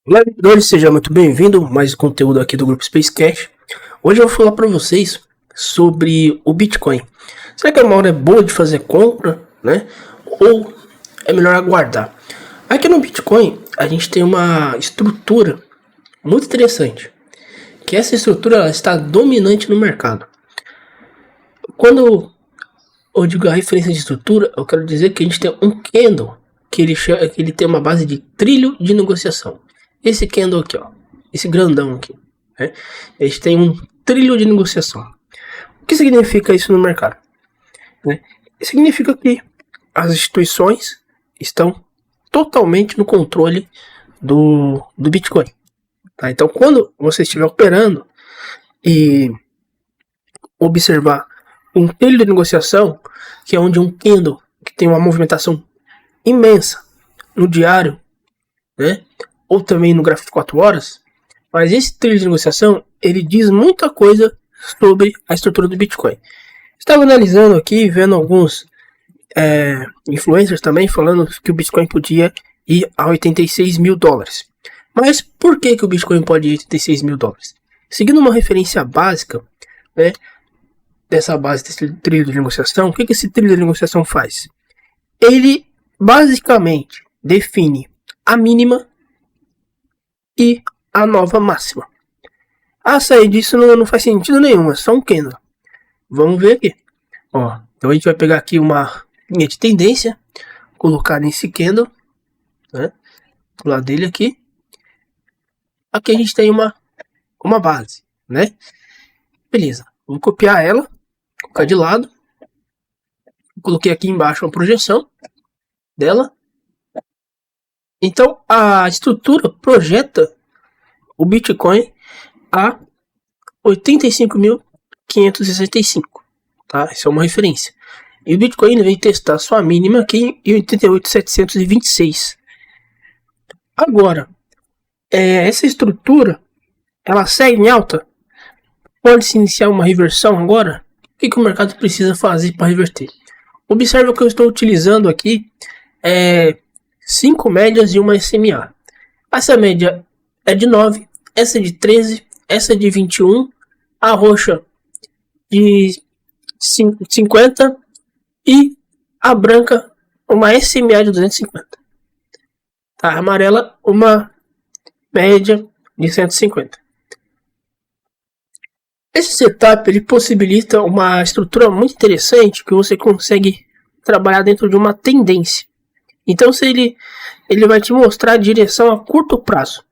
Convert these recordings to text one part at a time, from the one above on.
Olá, investidores, seja muito bem-vindo a mais conteúdo aqui do Grupo Space Cash. Hoje eu vou falar para vocês sobre o Bitcoin. Será que é uma hora boa de fazer compra, né? Ou é melhor aguardar? Aqui no Bitcoin a gente tem uma estrutura muito interessante, que essa estrutura ela está dominante no mercado. Quando eu digo a referência de estrutura, eu quero dizer que a gente tem um candle que ele tem uma base de trilho de negociação. Esse candle aqui, ó, esse grandão aqui, né? A gente tem um trilho de negociação. O que significa isso no mercado? Né? Significa que as instituições estão totalmente no controle do Bitcoin. Tá? Então, quando você estiver operando e observar um trilho de negociação, que é onde um candle que tem uma movimentação imensa no diário, né? Ou também no gráfico de 4 horas, mas esse trilho de negociação, ele diz muita coisa sobre a estrutura do Bitcoin. Estava analisando aqui, vendo alguns influencers também falando que o Bitcoin podia ir a 86 mil dólares. Mas por que o Bitcoin pode ir a 86 mil dólares? Seguindo uma referência básica, né, dessa base desse trilho de negociação, o que esse trilho de negociação faz? Ele basicamente define a mínima e a nova máxima. A sair disso não faz sentido nenhum, é só um candle. Vamos ver aqui. Ó, então a gente vai pegar aqui uma linha de tendência, colocar nesse candle, né, do lado dele aqui. Aqui a gente tem uma base, né? Beleza, vou copiar ela, colocar de lado. Coloquei aqui embaixo uma projeção dela. Então a estrutura projeta o Bitcoin a 85.565, tá? Isso é uma referência. E o Bitcoin veio testar sua mínima aqui em 88.726. Agora, essa estrutura, ela segue em alta? Pode-se iniciar uma reversão agora? O que o mercado precisa fazer para reverter? Observe que eu estou utilizando aqui 5 médias e uma SMA. Essa média é de 9, essa é de 13, essa é de 21, a roxa de 50 e a branca uma SMA de 250. Tá? A amarela uma média de 150. Esse setup ele possibilita uma estrutura muito interessante que você consegue trabalhar dentro de uma tendência. Então se ele vai te mostrar a direção a curto prazo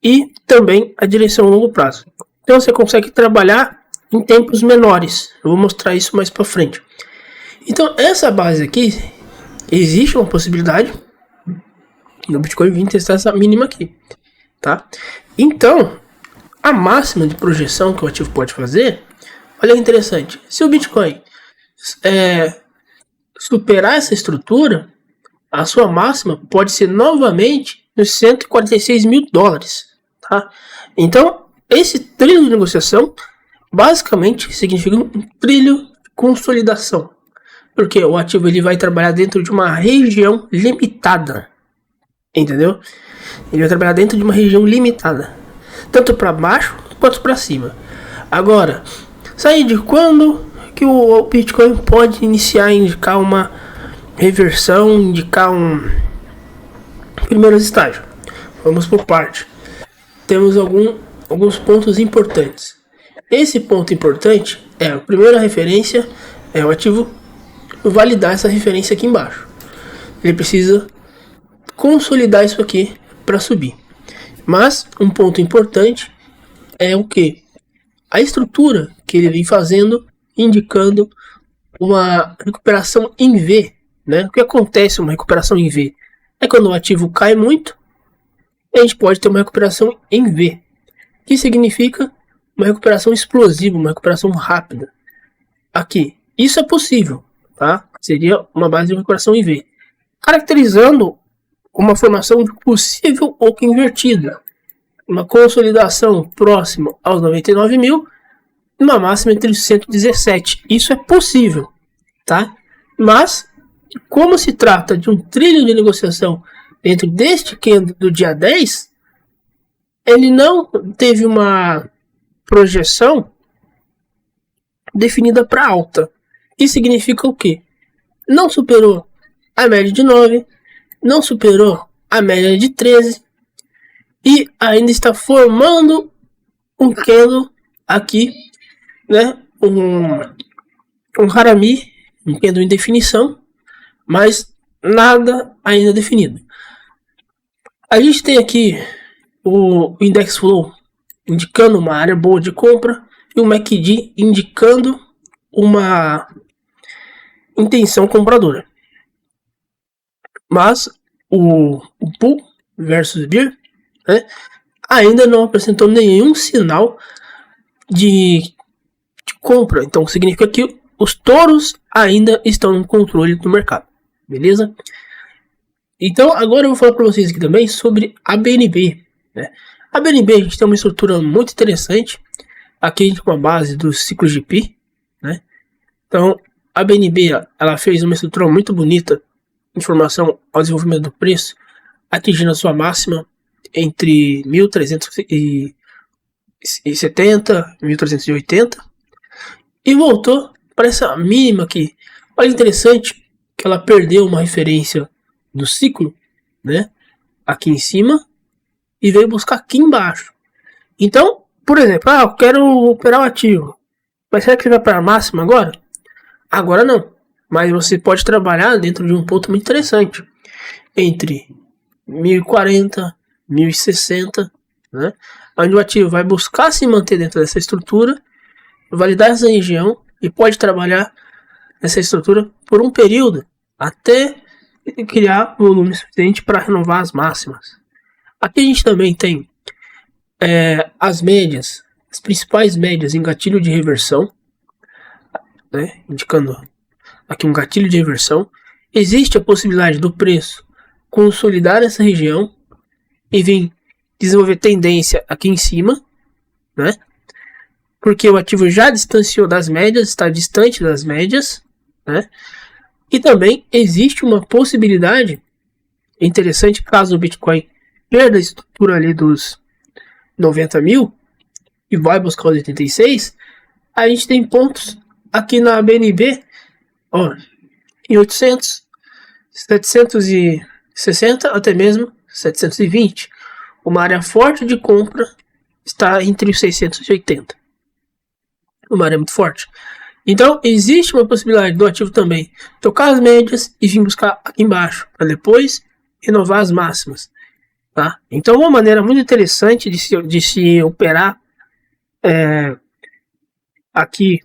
e também a direção a longo prazo. Então você consegue trabalhar em tempos menores. Eu vou mostrar isso mais para frente. Então essa base aqui, existe uma possibilidade no Bitcoin vir testar essa mínima aqui, tá? Então a máxima de projeção que o ativo pode fazer, olha que interessante. Se o Bitcoin superar essa estrutura, a sua máxima pode ser novamente nos 146 mil dólares, tá? Então, esse trilho de negociação basicamente significa um trilho de consolidação, porque o ativo ele vai trabalhar dentro de uma região limitada, entendeu? Ele vai trabalhar dentro de uma região limitada, tanto para baixo quanto para cima. Agora, sair de quando que o Bitcoin pode iniciar a indicar uma reversão, indicar um primeiros estágios? Vamos por parte. Temos alguns pontos importantes. Esse ponto importante é a primeira referência, é o ativo validar essa referência aqui embaixo. Ele precisa consolidar isso aqui para subir. Mas um ponto importante é o que? A estrutura que ele vem fazendo, indicando uma recuperação em V. Né? O que acontece uma recuperação em V? É quando o ativo cai muito, a gente pode ter uma recuperação em V. Que significa uma recuperação explosiva, uma recuperação rápida. Aqui, isso é possível, tá? Seria uma base de recuperação em V. Caracterizando uma formação de possível oco invertida, uma consolidação próxima aos 99 mil, uma máxima entre 117. Isso é possível, tá? Mas, como se trata de um trilho de negociação dentro deste candle do dia 10, ele não teve uma projeção definida para alta. Isso significa o quê? Não superou a média de 9, não superou a média de 13 e ainda está formando um candle aqui, né? Um harami, um candle em definição, mas nada ainda definido. A gente tem aqui o index flow indicando uma área boa de compra e o MACD indicando uma intenção compradora. Mas o bull versus bear, né, ainda não apresentou nenhum sinal de compra. Então significa que os touros ainda estão no controle do mercado. Beleza? Então agora eu vou falar para vocês aqui também sobre a BNB. Né? A BNB, a gente tem uma estrutura muito interessante. Aqui a gente tem uma base dos ciclos de Pi. Né? Então a BNB ela fez uma estrutura muito bonita em formação ao desenvolvimento do preço, atingindo a sua máxima entre 1.370 e 1.380 e voltou para essa mínima aqui. Olha, interessante que ela perdeu uma referência do ciclo, né, aqui em cima, e veio buscar aqui embaixo. Então, por exemplo, eu quero operar o ativo, mas será que ele vai para a máxima agora? Agora não, mas você pode trabalhar dentro de um ponto muito interessante, entre 1040, 1060, né, onde o ativo vai buscar se manter dentro dessa estrutura, validar essa região e pode trabalhar nessa estrutura por um período até criar volume suficiente para renovar as máximas. Aqui a gente também tem as médias, as principais médias em gatilho de reversão, né, indicando aqui um gatilho de reversão. Existe a possibilidade do preço consolidar essa região e vir desenvolver tendência aqui em cima, né? Porque o ativo já distanciou das médias, está distante das médias, né? E também existe uma possibilidade interessante, caso o Bitcoin perda a estrutura ali dos 90 mil e vai buscar os 86, a gente tem pontos aqui na BNB, ó, em 800, 760 até mesmo 720. Uma área forte de compra está entre os 680. Uma área muito forte. Então existe uma possibilidade do ativo também tocar as médias e vir buscar aqui embaixo para depois renovar as máximas, tá? Então uma maneira muito interessante de se operar aqui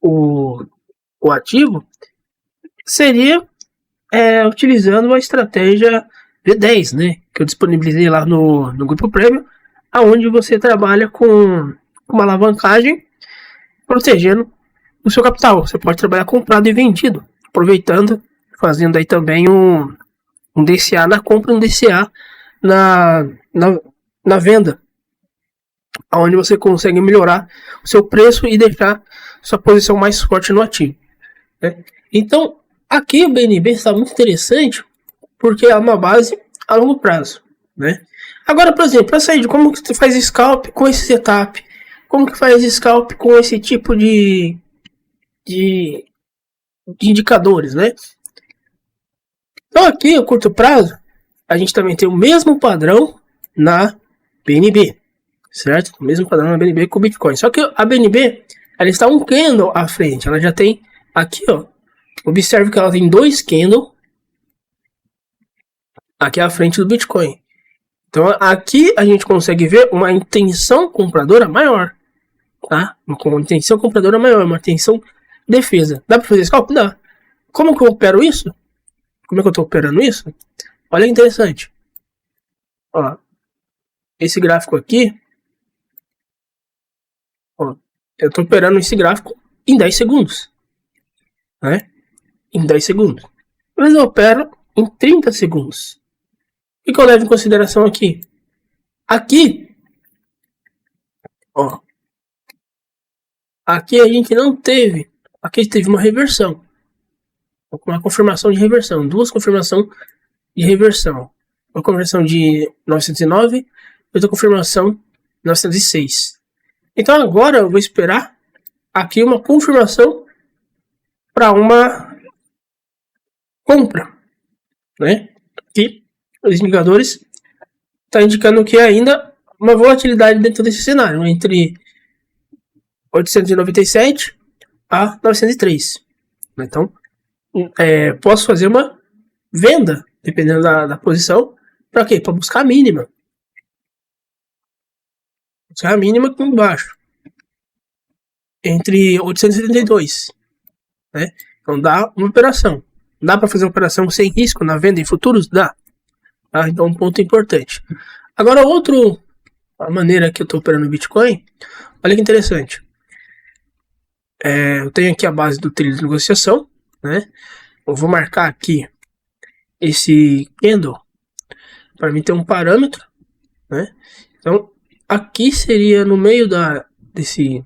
o ativo seria utilizando a estratégia V10, né, que eu disponibilizei lá no grupo Premium, aonde você trabalha com uma alavancagem protegendo o seu capital. Você pode trabalhar comprado e vendido, aproveitando, fazendo aí também um DCA na compra, um DCA na venda, onde você consegue melhorar o seu preço e deixar sua posição mais forte no ativo, né? Então aqui o BNB está muito interessante porque é uma base a longo prazo, né? Agora, por exemplo, para sair de como que você faz scalp com esse setup, como que faz scalp com esse tipo de indicadores, né? Então aqui, a curto prazo, a gente também tem o mesmo padrão na BNB, certo? O mesmo padrão na BNB com o Bitcoin. Só que a BNB, ela está um candle à frente. Ela já tem aqui, ó. Observe que ela tem 2 candles aqui à frente do Bitcoin. Então aqui a gente consegue ver uma intenção compradora maior, tá? Uma intenção compradora maior, uma intenção defesa. Dá para fazer scalp? Dá. Como que eu opero isso? Como é que eu estou operando isso? Olha que interessante. Ó, esse gráfico aqui, ó, eu estou operando esse gráfico em 10 segundos, né? Em 10 segundos. Mas eu opero em 30 segundos. O que eu levo em consideração aqui? Aqui, ó, aqui a gente não teve, aqui teve uma reversão, uma confirmação de reversão, duas confirmações de reversão, uma conversão de 909 e feita a confirmação 906. Então agora eu vou esperar aqui uma confirmação para uma compra, né? Aqui os indicadores estão indicando que ainda uma volatilidade dentro desse cenário, entre 897 a 903. Então, posso fazer uma venda, dependendo da posição, para quê? Para buscar a mínima. Buscar a mínima aqui embaixo, entre 872, né? Então dá uma operação. Dá para fazer uma operação sem risco na venda em futuros? Dá. Tá? Então um ponto importante. Agora a maneira que eu estou operando o Bitcoin, olha que interessante. Eu tenho aqui a base do trilho de negociação, né? Eu vou marcar aqui esse candle para mim ter um parâmetro, né? Então aqui seria no meio desse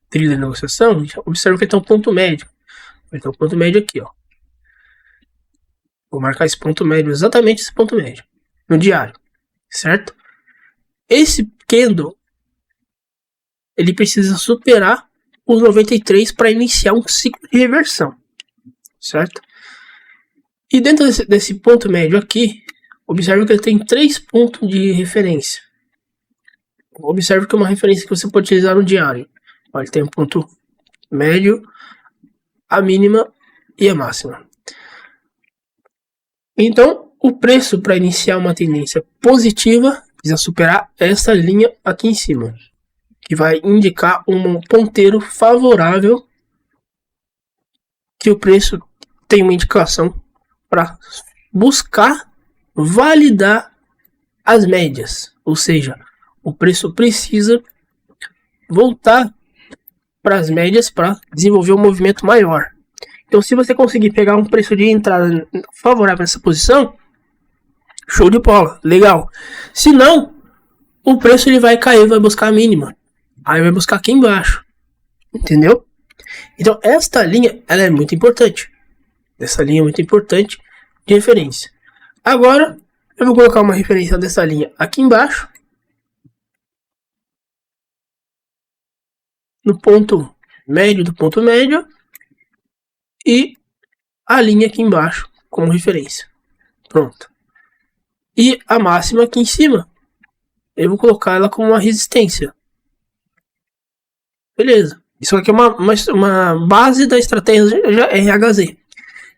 trilho de negociação. Observe que ele tem um ponto médio. Ele tem um ponto médio aqui, ó. Vou marcar esse ponto médio, exatamente esse ponto médio, no diário, certo? Esse candle, ele precisa superar os 93 para iniciar um ciclo de reversão, certo? E dentro desse ponto médio aqui, observe que ele tem 3 pontos de referência. Observe que é uma referência que você pode utilizar no diário. Ele tem um ponto médio, a mínima e a máxima. Então, o preço para iniciar uma tendência positiva precisa superar essa linha aqui em cima, que vai indicar um ponteiro favorável que o preço tem uma indicação para buscar validar as médias, ou seja, o preço precisa voltar para as médias para desenvolver um movimento maior. Então, se você conseguir pegar um preço de entrada favorável nessa posição, show de bola, legal. Se não, o preço ele vai cair, vai buscar a mínima. Aí vai buscar aqui embaixo. Entendeu? Então, esta linha, ela é muito importante. Essa linha é muito importante de referência. Agora, eu vou colocar uma referência dessa linha aqui embaixo. No ponto médio do ponto médio. E a linha aqui embaixo como referência. Pronto. E a máxima aqui em cima, eu vou colocar ela como uma resistência. Beleza. Isso aqui é uma base da estratégia RHZ.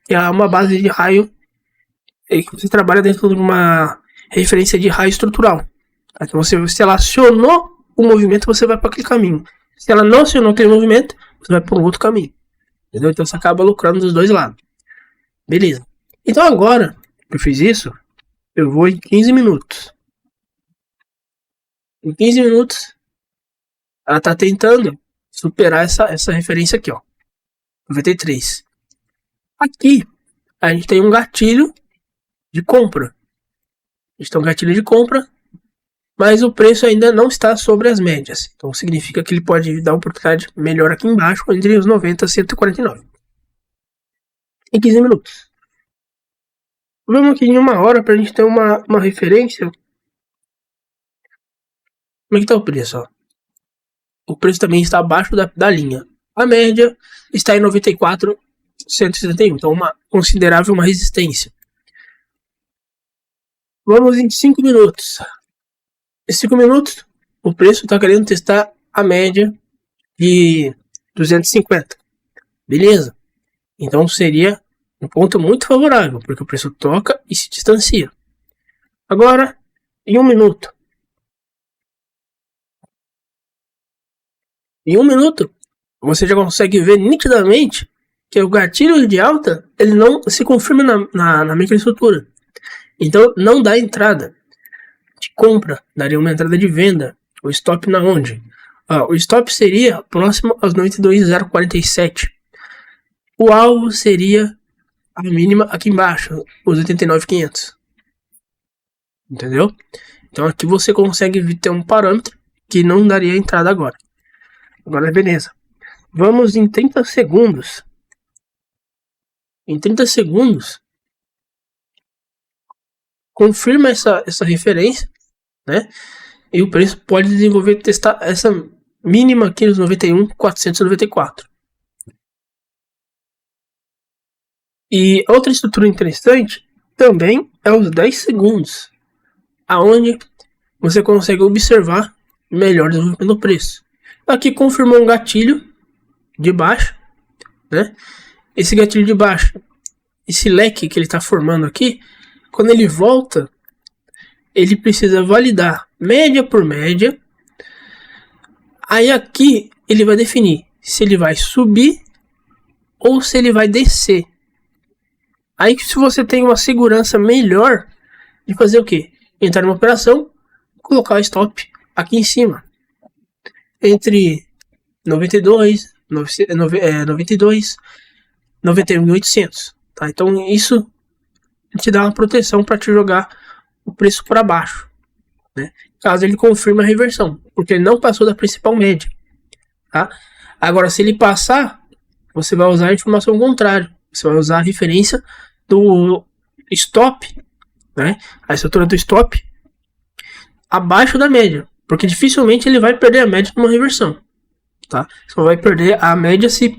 Que é uma base de raio que você trabalha dentro de uma referência de raio estrutural. Então, se ela acionou o movimento, você vai para aquele caminho. Se ela não acionou aquele movimento, você vai para um outro caminho. Entendeu? Então você acaba lucrando dos dois lados. Beleza. Então agora que eu fiz isso, eu vou em 15 minutos. Em 15 minutos, ela está tentando superar essa referência aqui, ó. 93. Aqui, a gente tem um gatilho de compra. A gente tem um gatilho de compra, mas o preço ainda não está sobre as médias. Então significa que ele pode dar uma oportunidade melhor aqui embaixo, entre os 90 e 149. Em 15 minutos. Vamos aqui em 1 hora para a gente ter uma referência. Como é que está o preço? Ó? O preço também está abaixo da linha. A média está em 94,171. Então uma considerável uma resistência. Vamos em 5 minutos. Em 5 minutos, o preço está querendo testar a média de 250. Beleza? Então seria um ponto muito favorável, porque o preço toca e se distancia. Agora, em 1 minuto. Em 1 minuto, você já consegue ver nitidamente que o gatilho de alta ele não se confirma na microestrutura. Então não dá entrada de compra, daria uma entrada de venda. O stop na onde? O stop seria próximo aos 92,047. O alvo seria a mínima aqui embaixo, os 89,500. Entendeu? Então aqui você consegue ter um parâmetro que não daria entrada agora. Agora beleza. Vamos em 30 segundos. Em 30 segundos, confirma essa referência, né? E o preço pode desenvolver, testar essa mínima aqui nos 91.494. E outra estrutura interessante também é os 10 segundos, aonde você consegue observar melhor o desenvolvimento do preço. Aqui confirmou um gatilho de baixo, né? Esse gatilho de baixo, esse leque que ele está formando aqui, quando ele volta, ele precisa validar média por média. Aí aqui ele vai definir se ele vai subir ou se ele vai descer. Aí se você tem uma segurança melhor de fazer o que? Entrar numa operação, colocar o stop aqui em cima. Entre 92, 91.800. Tá? Então isso te dá uma proteção para te jogar o preço para baixo, né? Caso ele confirme a reversão, porque ele não passou da principal média. Tá? Agora, se ele passar, você vai usar a informação contrária. Você vai usar a referência do stop, né? A estrutura do stop abaixo da média, porque dificilmente ele vai perder a média numa reversão. Tá? Só vai perder a média se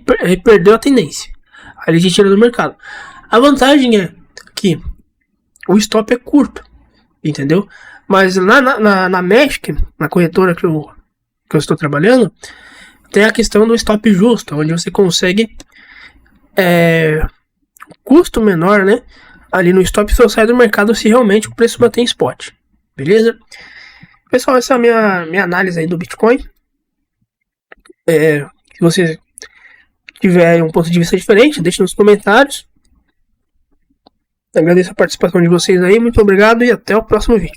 perdeu a tendência. Aí ele te tira do mercado. A vantagem é que o stop é curto, entendeu? Mas na Magic, na corretora que eu estou trabalhando, tem a questão do stop justo, onde você consegue custo menor, né? Ali no stop só sai do mercado se realmente o preço mantém spot. Beleza? Pessoal, essa é a minha análise aí do Bitcoin. Se você tiver um ponto de vista diferente, deixe nos comentários. Agradeço a participação de vocês aí, muito obrigado e até o próximo vídeo.